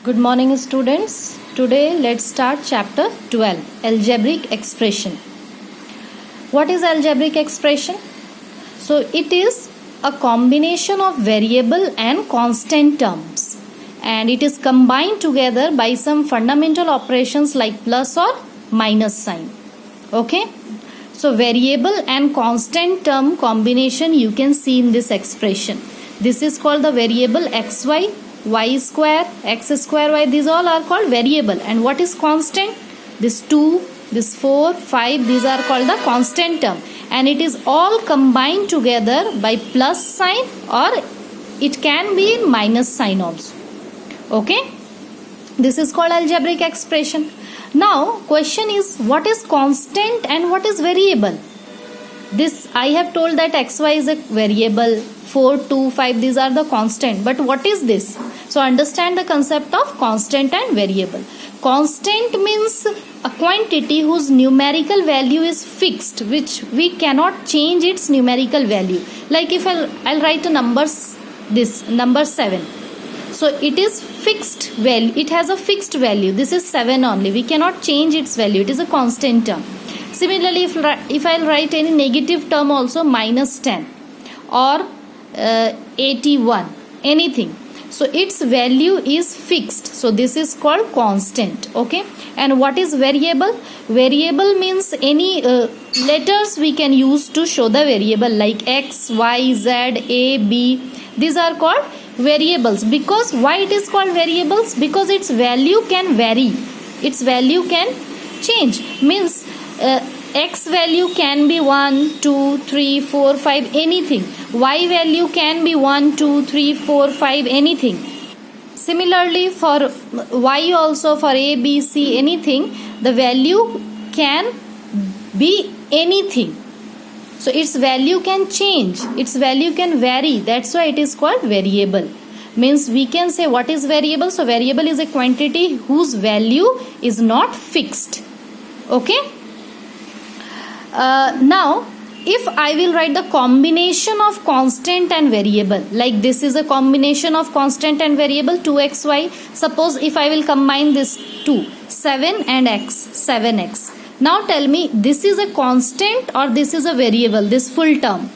Good morning, students. Today let's start chapter 12, algebraic expression. What is algebraic expression? So it is a combination of variable and constant terms, and it is combined together by some fundamental operations like plus or minus sign. Okay? So variable and constant term combination you can see in this expression. This is called the variable xy, y square, x square, y. These all are called variable. And what is constant? This 2, this 4, 5, these are called the constant term. And it is all combined together by plus sign, or it can be in minus sign also. Okay? This is called algebraic expression. Now question is, what is constant and what is variable? This I have told that xy is a variable, 4, 2, 5, these are the constant. But what is this? So understand the concept of constant and variable. Constant means a quantity whose numerical value is fixed, which we cannot change its numerical value. Like if I'll write a numbers, this number 7. So it is fixed value, it has a fixed value. This is 7 only, we cannot change its value, it is a constant term. Similarly, if I'll write any negative term also, minus 10 or 81, anything, so its value is fixed, so this is called constant. Okay? And what is variable? Variable means any letters we can use to show the variable, like x, y, z, a, b. These are called variables. Because why it is called variables? Because its value can vary, its value can change. Means x value can be 1, 2, 3, 4, 5, anything. Y value can be 1, 2, 3, 4, 5, anything. Similarly for y also, for a, b, c, anything, the value can be anything. So its value can change, its value can vary. That's why it is called variable. Means we can say what is variable. So variable is a quantity whose value is not fixed. Okay? Now if I will write the combination of constant and variable, like this is a combination of constant and variable, 2xy. Suppose if I will combine this 2, 7 and x, 7x. Now tell me, this is a constant or this is a variable, this full term?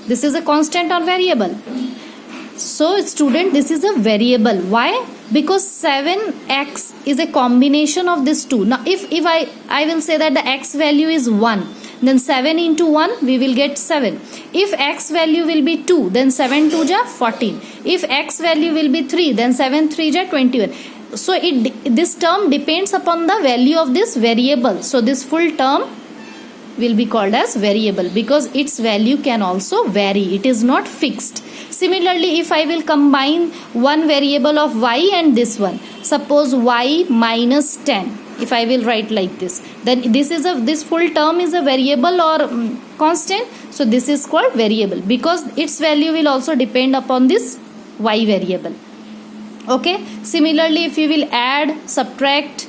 This is a constant or variable? So student, this is a variable. Why? Because 7x is a combination of this 2. Now if I will say that the x value is 1, then 7 into 1 we will get 7. If x value will be 2, then 7 2 ja 14. If x value will be 3, then 7 3 ja 21. So this term depends upon the value of this variable. So this full term will be called as variable because its value can also vary. It is not fixed. Similarly, if I will combine one variable of y and this one, suppose y minus 10. If I will write like this, then this full term is a variable or constant. So this is called variable because its value will also depend upon this y variable. Okay? Similarly, if you will add, subtract,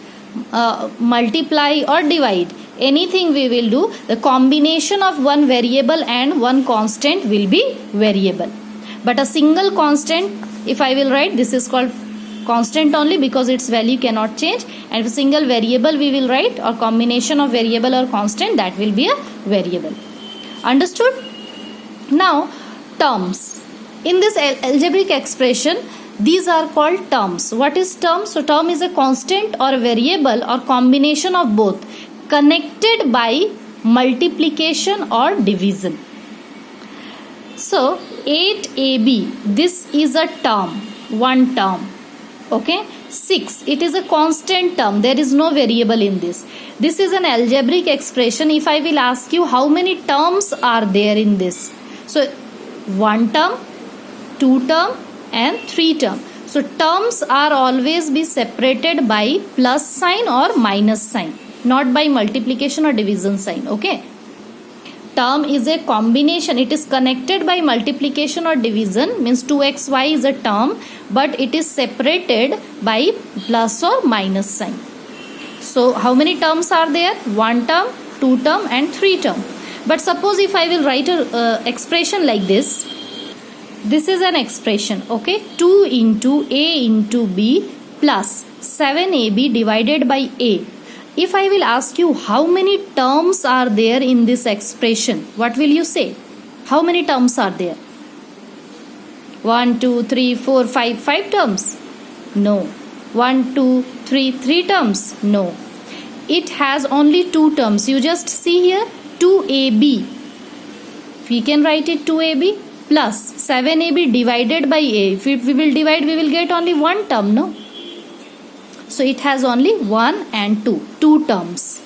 multiply or divide, anything we will do, the combination of one variable and one constant will be variable. But a single constant, if I will write, this is called constant only because its value cannot change. And if a single variable we will write, or combination of variable or constant, that will be a variable. Understood? Now terms. In this algebraic expression, these are called terms. What is term? So term is a constant or a variable or combination of both, connected by multiplication or division. So 8ab, this is a term, one term. Okay? 6, it is a constant term, there is no variable in this. This is an algebraic expression. If I will ask you how many terms are there in this, so 1 term, 2 term and 3 term. So terms are always be separated by plus sign or minus sign, not by multiplication or division sign. Okay? Term is a combination, it is connected by multiplication or division, means 2xy is a term, but it is separated by plus or minus sign. So how many terms are there? 1 term, 2 term and 3 term. But suppose if I will write a expression like this, this is an expression. Okay? 2 into a into b plus 7ab divided by a. If I will ask you how many terms are there in this expression, what will you say? How many terms are there? 1, 2, 3, 4, 5, 5 terms? No. 1, 2, 3, 3 terms? No. It has only 2 terms. You just see here 2ab. We can write it 2ab plus 7ab divided by a. If we will divide, we will get only one term, no? So it has only 1 and 2 terms.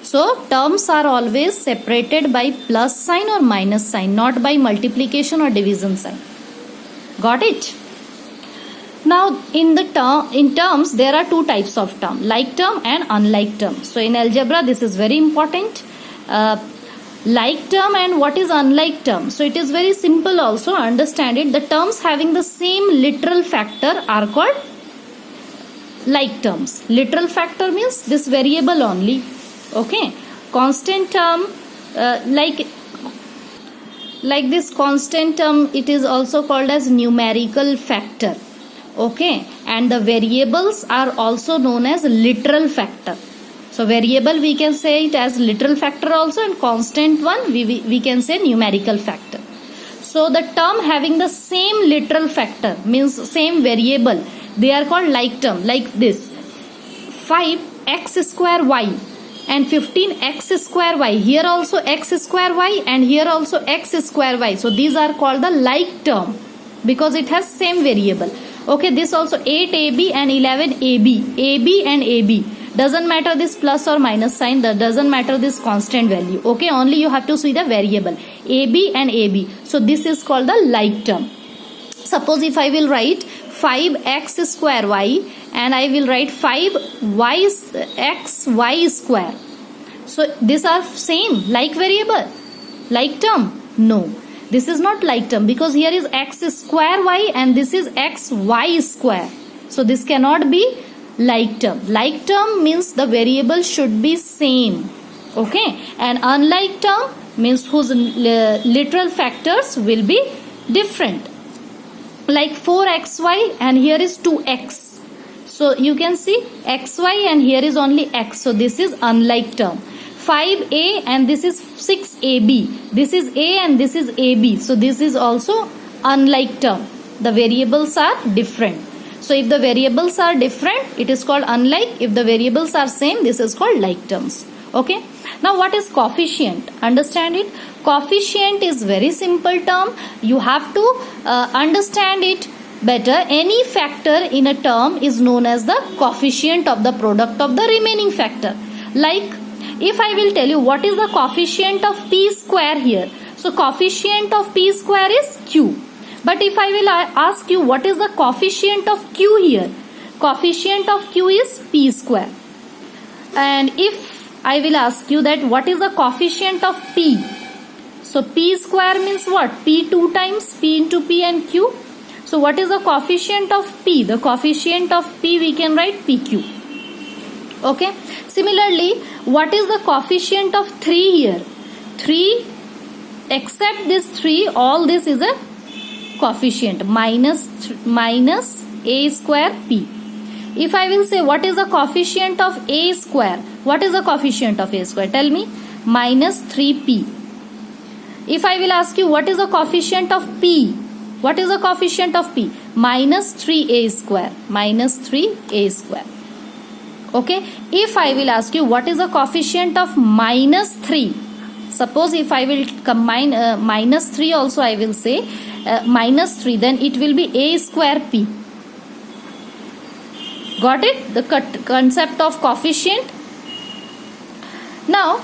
So terms are always separated by plus sign or minus sign, not by multiplication or division sign. Got it? Now in terms there are 2 types of term, like term and unlike term. So in algebra this is very important. Like term and what is unlike term. So it is very simple also, understand it. The terms having the same literal factor are called like terms. Literal factor means this variable only. Okay. Constant term like this constant term, it is also called as numerical factor. Okay. And the variables are also known as literal factor. So variable we can say it as literal factor also, and constant one we can say numerical factor. So the term having the same literal factor means same variable, they are called like term. Like this 5x square y and 15x square y. Here also x square y and here also x square y. So these are called the like term because it has same variable. Okay, this also 8ab and 11ab. AB and AB. Doesn't matter this plus or minus sign, that doesn't matter this constant value. Okay, only you have to see the variable AB and AB. So this is called the like term. Suppose if I will write 5x square y and I will write 5xy square. So these are same, like variable, like term? No, this is not like term because here is x square y and this is xy square. So this cannot be like term. Like term means the variable should be same. Okay, and unlike term means whose literal factors will be different. Like 4xy and here is 2x. So you can see xy and here is only x. So this is unlike term. 5a and this is 6ab. This is a and this is ab. So this is also unlike term. The variables are different. So if the variables are different, it is called unlike. If the variables are same, this is called like terms. Okay. Now what is coefficient? Understand it. Coefficient is very simple term. You have to understand it better. Any factor in a term is known as the coefficient of the product of the remaining factor. Like if I will tell you what is the coefficient of p square here. So coefficient of p square is q. But if I will ask you what is the coefficient of q here. Coefficient of q is p square. And if I will ask you that what is the coefficient of p. So p square means what? P 2 times p into p and q. So what is the coefficient of p? The coefficient of p we can write pq. Okay. Similarly, what is the coefficient of 3 here? 3 except this 3, all this is a coefficient minus a square p. If I will say what is the coefficient of a square? What is the coefficient of a square? Tell me. Minus 3p. If I will ask you what is the coefficient of p? What is the coefficient of p? Minus 3a square. Minus 3a square. Okay. If I will ask you what is the coefficient of minus 3? Suppose if I will combine minus 3 also I will say minus 3, then it will be a square p. Got it? The concept of coefficient. Now,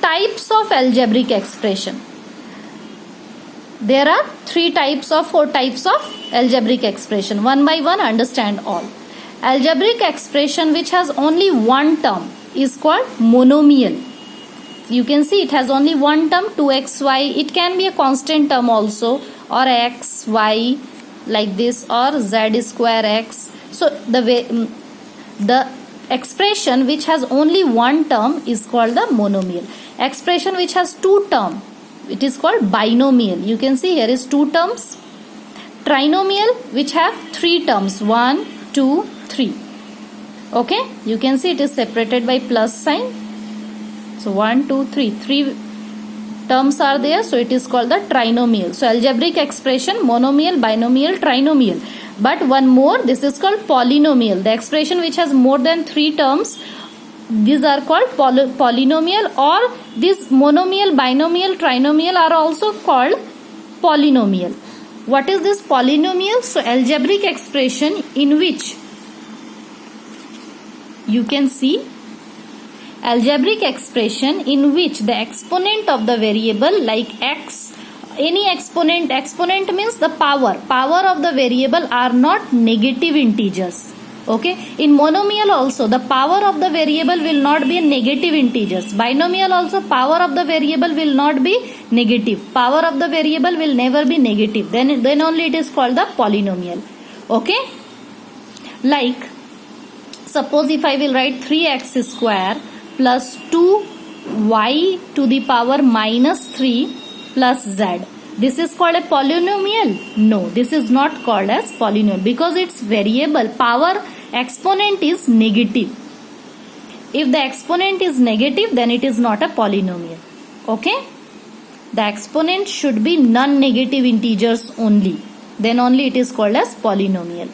types of algebraic expression. There are 4 types of algebraic expression. One by one, understand all. Algebraic expression which has only one term is called monomial. You can see it has only one term, 2xy. It can be a constant term also, or x, y, like this, or z square x. So the expression which has only one term is called the monomial. Expression which has 2 terms, it is called binomial. You can see here is 2 terms. Trinomial which have 3 terms, 1, 2, 3. Okay, you can see it is separated by plus sign. So 1, 2, 3. 3 terms are there, so it is called the trinomial. So algebraic expression, monomial, binomial, trinomial. But one more, this is called polynomial. The expression which has more than 3 terms, these are called polynomial, or this monomial, binomial, trinomial are also called polynomial. What is this polynomial? So algebraic expression in which you can see algebraic expression in which the exponent of the variable like x, any exponent means the power of the variable are not negative integers. Okay, in monomial also the power of the variable will not be negative integers. Binomial also power of the variable will not be negative. Power of the variable will never be negative. Then only it is called the polynomial. Okay, like suppose if I will write 3x square plus 2y to the power minus 3 plus z. This is called a polynomial? No, this is not called as polynomial because its variable power exponent is negative. If the exponent is negative, then it is not a polynomial. Okay? The exponent should be non-negative integers only. Then only it is called as polynomial.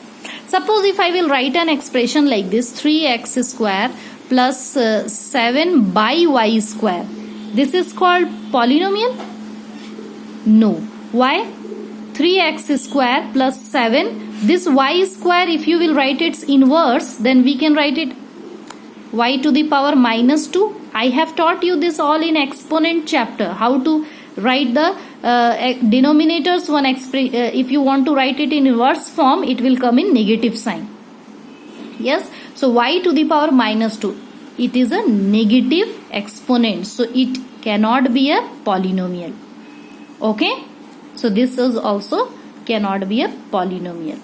Suppose if I will write an expression like this, 3x square plus 7 by y square. This is called polynomial? No. Why? 3x square plus 7. This y square, if you will write its inverse, then we can write it y to the power minus 2. I have taught you this all in exponent chapter. How to write the denominators. If you want to write it in inverse form, it will come in negative sign. Yes. So y to the power minus 2. It is a negative exponent. So it cannot be a polynomial. Okay. So this is also cannot be a polynomial.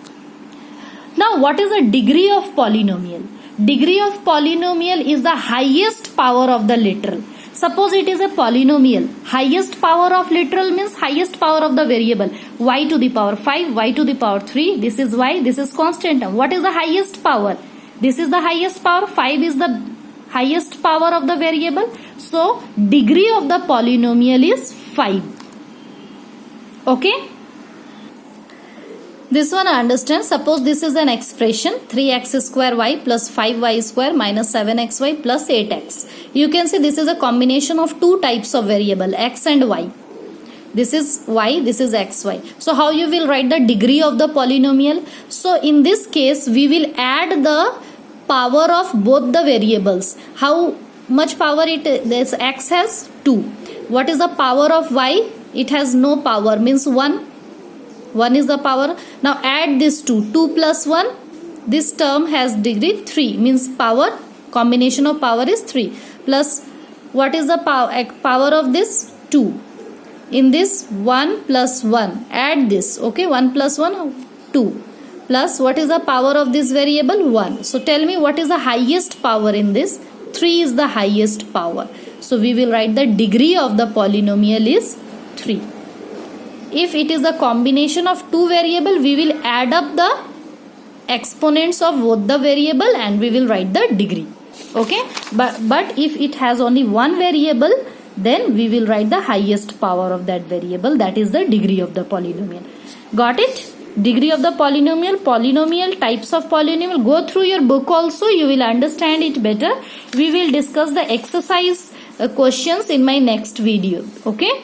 Now what is the degree of polynomial? Degree of polynomial is the highest power of the literal. Suppose it is a polynomial. Highest power of literal means highest power of the variable. Y to the power 5, y to the power 3. This is y, this is constant term. What is the highest power? This is the highest power. 5 is the highest power of the variable. So degree of the polynomial is 5. Okay. This one I understand. Suppose this is an expression 3x square y plus 5y square minus 7xy plus 8x. You can see this is a combination of two types of variable x and y. This is y, this is xy. So how you will write the degree of the polynomial? So in this case we will add the power of both the variables. How much power this x has? 2. What is the power of y? It has no power, means 1. 1 is the power. Now add this 2. 2 plus 1. This term has degree 3. Means power. Combination of power is 3. Plus what is the power of this? 2. In this 1 plus 1. Add this. Okay. 1 plus 1. 2. Plus what is the power of this variable? 1. So tell me what is the highest power in this? 3 is the highest power. So we will write the degree of the polynomial is 3. If it is a combination of two variable, we will add up the exponents of both the variable and we will write the degree. Okay. But if it has only one variable, then we will write the highest power of that variable. That is the degree of the polynomial. Got it? Degree of the polynomial, types of polynomial. Go through your book also. You will understand it better. We will discuss the exercise questions in my next video. Okay.